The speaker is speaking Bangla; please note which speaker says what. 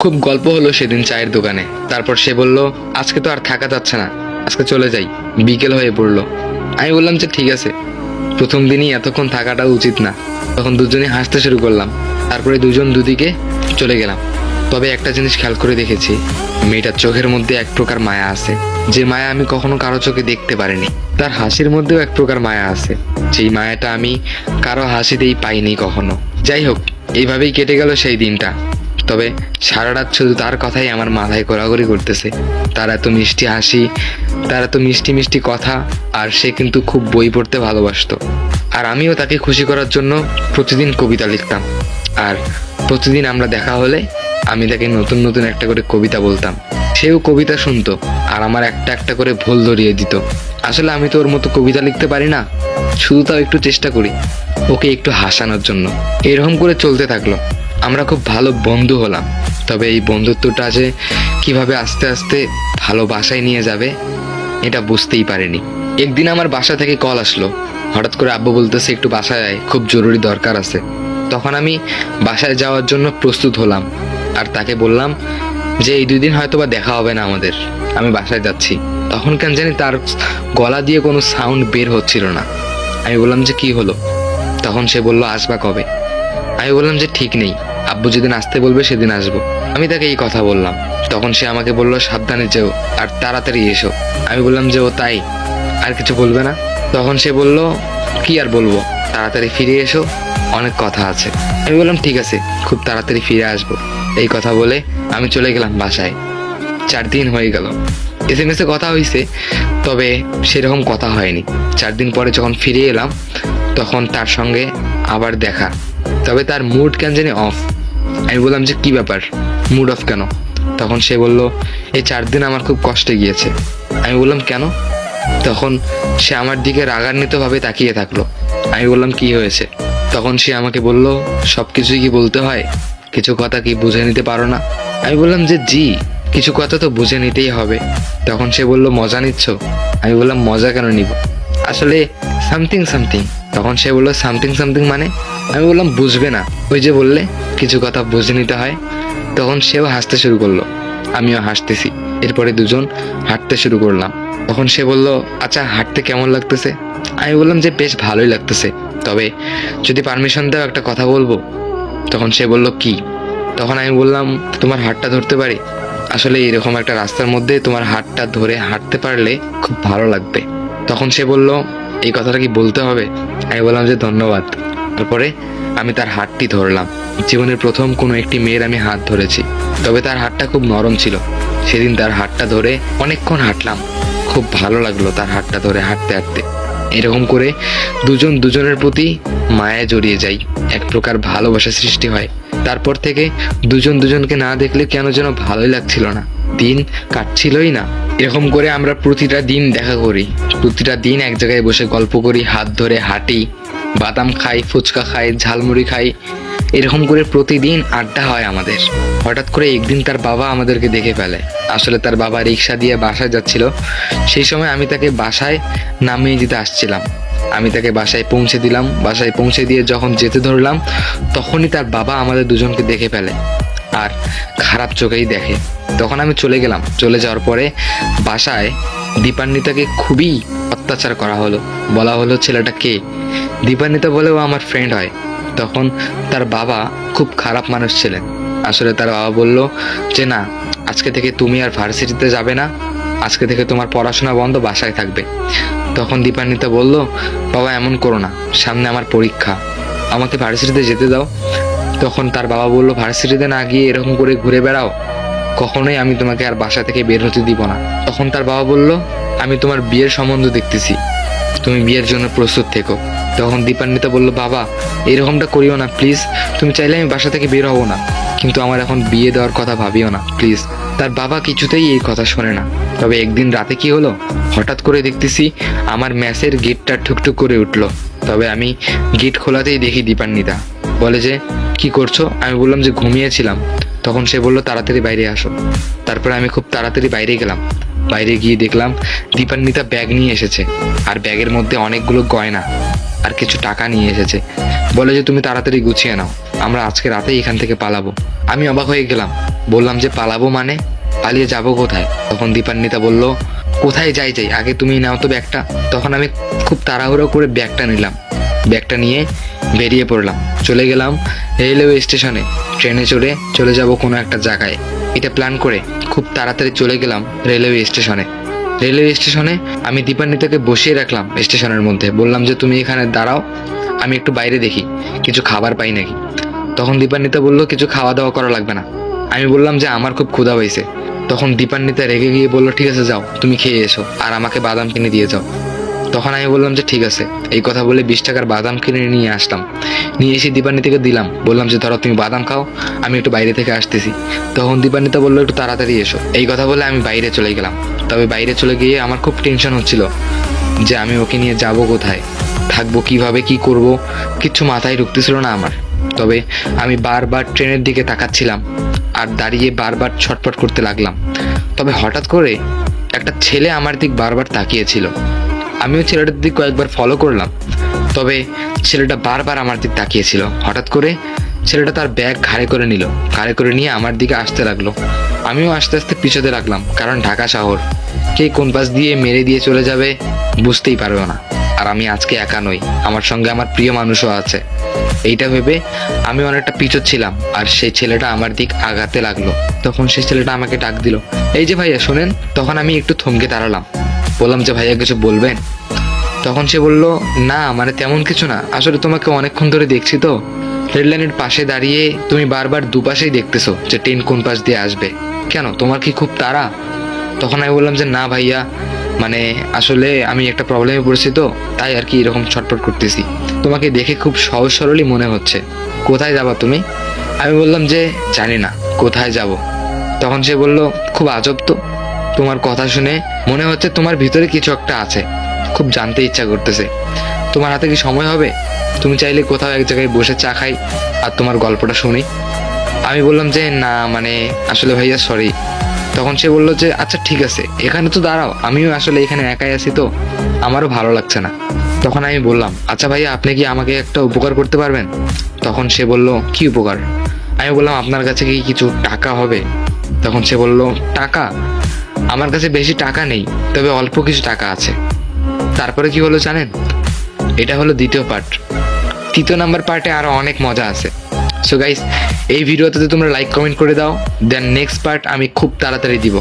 Speaker 1: খুব গল্প হলো সেদিন চায়ের দোকানে। তারপর সে বলল, আজকে তো আর থাকা যাচ্ছে না, আজকে চলে যাই, বিকেল হয়ে পড়লো। আমি বললাম যে ঠিক আছে, প্রথম দিনই এতক্ষণ থাকাটা উচিত না। তখন দুজনেই হাসতে শুরু করলাম। তারপরে দুজন দুদিকে চলে গেলাম। তবে একটা জিনিস খেয়াল করে দেখেছি, মেয়েটার চোখের মধ্যে এক প্রকার মায়া আছে, যে মায়া আমি কখনো কারো চোখে দেখতে পারিনি। তার হাসির মধ্যেও এক প্রকার মায়া আছে, যেই মায়াটা আমি কারো হাসিতেই পাইনি কখনো। যাই হোক, এইভাবেই কেটে গেল সেই দিনটা। তবে সারা রাত শুধু তার কথাই আমার মাথায় ঘোরাঘুরি করতেছে। তার এত মিষ্টি হাসি, তার এত মিষ্টি মিষ্টি কথা, আর সে কিন্তু খুব বই পড়তে ভালোবাসতো। আর আমিও তাকে খুশি করার জন্য প্রতিদিন কবিতা লিখতাম। আর প্রতিদিন আমরা দেখা হলে আমি তাকে নতুন নতুন একটা করে কবিতা বলতাম। সেও কবিতা শুনতো আর আমার একটা একটা করে ভুল ধরিয়ে দিত। আসলে আমি তো ওর মতো কবিতা লিখতে পারি না, শুধু তাও একটু চেষ্টা করি ওকে একটু হাসানোর জন্য। এরকম করে চলতে থাকলো। আমরা খুব ভালো বন্ধু হলাম। তবে এই বন্ধুত্বটা যে কিভাবে আস্তে আস্তে ভালোবাসায় নিয়ে যাবে এটা বুঝতেই পারিনি। একদিন আমার বাসা থেকে কল আসলো। হঠাৎ করে আব্বু বলতেছে, একটু বাসায় আয়, খুব জরুরি দরকার আছে। তখন আমি বাসায় যাওয়ার জন্য প্রস্তুত হলাম আর তাকে বললাম যে এই 2 দিন হয়তো বা দেখা হবে না আমাদের, আমি বাসায় যাচ্ছি। তখন কেন জানি তার গলা দিয়ে কোনো সাউন্ড বের হচ্ছিল না। আমি বললাম যে কি হলো? তখন সে বলল, আসবা কবে? আমি বললাম যে ঠিক নেই, আব্বু যেদিন আসতে বলবে সেদিন আসবো। আমি তাকে এই কথা বললাম। তখন সে আমাকে বলল, সাবধানে যেও আর তাড়াতাড়ি এসো। আমি বললাম যে ও তাই, আর কিছু বলবে না? তখন সে বলল, কি আর বলবো, তাড়াতাড়ি ফিরে এসো, অনেক কথা আছে। আমি বললাম ঠিক আছে, খুব তাড়াতাড়ি ফিরে আসবো। এই কথা বলে আমি চলে গেলাম বাসায়। 4 দিন হয়ে গেল। SMS-এ কথা হয়েছে, তবে সেরকম কথা হয়নি। 4 দিন পরে যখন ফিরে এলাম তখন তার সঙ্গে আবার দেখা। তবে তার মুড কেন জানি অফ। আমি বললাম যে কি ব্যাপার, মুড অফ কেন? তখন সে বলল, এই 4 দিন আমার খুব কষ্টে গিয়েছে। আমি বললাম কেন? তখন সে আমার দিকে রাগান্বিতভাবে তাকিয়ে থাকলো। আমি বললাম কি হয়েছে? তখন সে আমাকে বলল, সব কিছুই কি বলতে হয়? কিছু কথা কি বুঝে নিতে পারো না? আমি বললাম যে জি, কিছু কথা তো বুঝে নিতেই হবে। তখন সে বলল, মজা নিচ্ছ? আমি বললাম মজা কেন নিব, আসলে সামথিং সামথিং। তখন সে বললো, সামথিং সামথিং মানে? আমি বললাম বুঝবে না, ওই যে বললে কিছু কথা বুঝে নিতে হয়। তখন সেও হাসতে শুরু করলো, আমিও হাসতেছি। এরপরে দুজন হাঁটতে শুরু করলাম। তখন সে বলল, আচ্ছা হাঁটতে কেমন লাগতেছে? আমি বললাম যে বেশ ভালোই লাগতেছে, তবে যদি পারমিশন দাও একটা কথা বলবো। তখন সে বলল, কি? তখন আমি বললাম, তোমার হাতটা ধরতে পারি? আসলে এরকম একটা রাস্তার মধ্যে তোমার হাতটা ধরে হাঁটতে পারলে খুব ভালো লাগবে। তখন সে বলল, এই কথাটা কি বলতে হবে? আমি বললাম যে ধন্যবাদ। তারপরে আমি তার হাতটি ধরলাম। জীবনের প্রথম কোনো একটি মেয়ের আমি হাত ধরেছি, তবে তার হাতটা খুব নরম ছিল। সেদিন তার হাতটা ধরে অনেকক্ষণ হাঁটলাম। খুব ভালো লাগলো তার হাতটা ধরে হাঁটতে হাঁটতে। এরকম করে দুজন দুজনের প্রতি মায়ায় জড়িয়ে যাই, এক প্রকার ভালোবাসা সৃষ্টি হয়। তারপর থেকে দুজন দুজনকে না দেখলে কেন যেন ভালোই লাগছিল না, দিন কাটছিলই না। এরকম করে আমরা প্রতিটা দিন দেখা করি, প্রতিটা দিন এক জায়গায় বসে গল্প করি, হাত ধরে হাঁটি, বাদাম খাই, ফুচকা খাই, ঝালমুড়ি খাই। এরকম করে প্রতিদিন আড্ডা হয় আমাদের। হঠাৎ করে একদিন তার বাবা আমাদেরকে দেখে ফেলে। আসলে তার বাবা রিক্সা দিয়ে বাসায় যাচ্ছিল। সেই সময় আমি তাকে বাসায় নামিয়ে দিতে আসছিলাম। আমি তাকে বাসায় পৌঁছে দিলাম। বাসায় পৌঁছে দিয়ে যখন যেতে ধরলাম তখনই তার বাবা আমাদের দুজনকে দেখে ফেলে আর খারাপ চোখেই দেখে। তখন আমি চলে গেলাম। চলে যাওয়ার পরে বাসায় দীপান্বিতাকে খুবই অত্যাচার করা হলো। বলা হলো ছেলেটা কে? দীপান্বিতা বলেও আমার ফ্রেন্ড হয়। তখন তার বাবা খুব খারাপ মানুষ ছিলেন। আসলে তার বাবা বলল যে না, আজকে থেকে তুমি আর ভার্সিটিতে যাবে না, আজকে থেকে তোমার পড়াশোনা বন্ধ, বাসায় থাকবে। তখন দীপান্বিতা বলল, বাবা এমন করো না, সামনে আমার পরীক্ষা, আমাকে ভার্সিটিতে যেতে দাও। তখন তার বাবা বলল, ভার্সিটিতে না গিয়ে এরকম করে ঘুরে বেড়াও, কখনোই আমি তোমাকে আর বাসা থেকে বের হতে দিব না। তখন তার বাবা বলল, আমি তোমার বিয়ের সম্বন্ধ দেখতেছি, তুমি বিয়ের জন্য প্রস্তুত থেকো। তখন দীপান্বিতা বলল, বাবা এরকমটা করিও না প্লিজ, তুমি চাইলে আমি বাসা থেকে বের হবো না, কিন্তু আমার এখন বিয়ে দেওয়ার কথা ভাবিও না প্লিজ। তার বাবা কিছুতেই এই কথা শোনে না। তবে একদিন রাতে কি হলো, হঠাৎ করে দেখতেছি আমার ম্যাচের গেটটা ঠুকঠুক করে উঠলো। তবে আমি গেট খোলাতেই দেখি দীপান্বিতা। বলে যে কি করছো? আমি বললাম যে ঘুমিয়েছিলাম। তখন সে বলল, তাড়াতাড়ি বাইরে আসো। তারপরে আমি খুব তাড়াতাড়ি বাইরে গেলাম। বাইরে গিয়ে দেখলাম দীপান্বিতা ব্যাগ নিয়ে এসেছে, আর ব্যাগের মধ্যে অনেকগুলো গয়না আর কিছু টাকা নিয়ে এসেছে। বলে যে তুমি তাড়াতাড়ি গুছিয়ে নাও। আমরা আজকে রাতেই এখান থেকে পালাবো। আমি অবাক হয়ে গেলাম, বললাম যে পালাবো মানে? পালিয়ে যাবো কোথায়? তখন দীপান্বিতা বলল, কোথায় যাই আগে তুমি নাও তো ব্যাগটা। তখন আমি খুব তাড়াহুড়ো করে ব্যাগটা নিলাম, ব্যাগটা নিয়ে বেরিয়ে পড়লাম। চলে গেলাম রেলওয়ে স্টেশনে, ট্রেনে চলে যাব কোনো একটা জায়গায়। এটা প্ল্যান করে খুব তাড়াতাড়ি চলে গেলাম রেলওয়ে স্টেশনে। রেলওয়ে স্টেশনে আমি দীপান্বিতাকে বসিয়ে রাখলাম স্টেশনের মধ্যে, বললাম যে তুমি এখানে দাঁড়াও, আমি একটু বাইরে দেখি কিছু খাবার পাই নাকি। তখন দীপান্বিতা বলল, কিছু খাওয়া দাওয়া করা লাগবে না। আমি বললাম যে আমার খুব ক্ষুধা হয়েছে। তখন দীপান্বিতা রেগে গিয়ে বললো, ঠিক আছে যাও, তুমি খেয়ে এসো আর আমাকে বাদাম কিনে দিয়ে যাও। তখন আমি বললাম যে ঠিক আছে। এই কথা বলে 20 টাকার বাদাম কিনে নিয়ে আসলাম, নিয়ে এসে দীপান্বিতাকে দিলাম, বললাম যে ধরো তুমি বাদাম খাও, আমি একটু বাইরে থেকে আসতেছি। তখন দীপান্বিতা বললো, একটু তাড়াতাড়ি এসো। এই কথা বলে আমি বাইরে চলে গেলাম। তবে বাইরে চলে গিয়ে আমার খুব টেনশন হচ্ছিল যে আমি ওকে নিয়ে যাব কোথায়, থাকবো কিভাবে, কি করব, কিচ্ছু মাথায় ঢুকতেছিল না আমার। তবে আমি বারবার ট্রেনের দিকে তাকাচ্ছিলাম আর দাঁড়িয়ে বারবার ছটফট করতে লাগলাম। তবে হঠাৎ করে একটা ছেলে আমার দিক বারবার তাকিয়েছিল। আমিও ছেলেটার দিক কয়েকবার ফলো করলাম, তবে ছেলেটা বারবার আমার দিক তাকিয়েছিল। হঠাৎ করে ছেলেটা তার ব্যাগ ঘাড়ে করে নিল, ঘাড়ে করে নিয়ে আমার দিকে আসতে লাগলো। আমিও আস্তে আস্তে পিছোতে লাগলাম, কারণ ঢাকা শহর, কে কোন পাশ দিয়ে মেরে দিয়ে চলে যাবে বুঝতেই পারবে না। আর আমি আজকে একা নই, আমার সঙ্গে আমার প্রিয় মানুষও আছে। এইটা ভেবে আমি অনেকটা পিছর ছিলাম, আর সেই ছেলেটা আমার দিক আগাতে লাগলো। তখন সেই ছেলেটা আমাকে ডাক দিল, এই যে ভাইয়া শোনেন। তখন আমি একটু থমকে দাঁড়ালাম, বললাম যে ভাইয়া কিছু বলবেন? তখন সে বলল, না মানে তেমন কিছু না, আসলে তোমাকে অনেকক্ষণ ধরে দেখছি তো, রেল লাইনের পাশে দাঁড়িয়ে তুমি বারবার দুপাশেই দেখতেছো যে ট্রেন কোন পাশ দিয়ে আসবে, কেন তোমার কি খুব তাড়া? তখন আমি বললাম যে না ভাইয়া, মানে আসলে আমি একটা প্রবলেমে পড়েছি তো, তাই আর কি এরকম ছটফট করতেছি। তোমাকে দেখে খুব সহজ সরলই মনে হচ্ছে, কোথায় যাবা তুমি? আমি বললাম যে জানি না কোথায় যাব। তখন সে বলল, খুব আজব তো, তোমার কথা শুনে মনে হচ্ছে তোমার ভিতরে কিছু একটা আছে, খুব জানতে ইচ্ছা করতেছে। তোমার হাতে কি সময় হবে? তুমি চাইলে কোথাও এক জায়গায় বসে চা খাই আর তোমার গল্পটা শুনি। আমি বললাম যে না মানে আসলে ভাইয়া সরি। তখন সে বললো যে আচ্ছা ঠিক আছে, এখানে তো দাঁড়াও, আমিও আসলে এখানে একাই আছি তো, আমারও ভালো লাগছে না। তখন আমি বললাম, আচ্ছা ভাইয়া আপনি কি আমাকে একটা উপকার করতে পারবেন? তখন সে বলল, কি উপকার? আমি বললাম, আপনার কাছে কি কিছু টাকা হবে? তখন সে বলল, টাকা? আমার কাছে বেশি টাকা নেই, তবে অল্প কিছু টাকা আছে। তারপরে কি হলো জানেন? এটা হলো দ্বিতীয় পার্ট। তৃতীয় নাম্বার পার্টে আরো অনেক মজা আছে। সো গাইস, এই ভিডিওতে তোমরা লাইক কমেন্ট করে দাও, দেন নেক্সট পার্ট আমি খুব তাড়াতাড়ি দিব।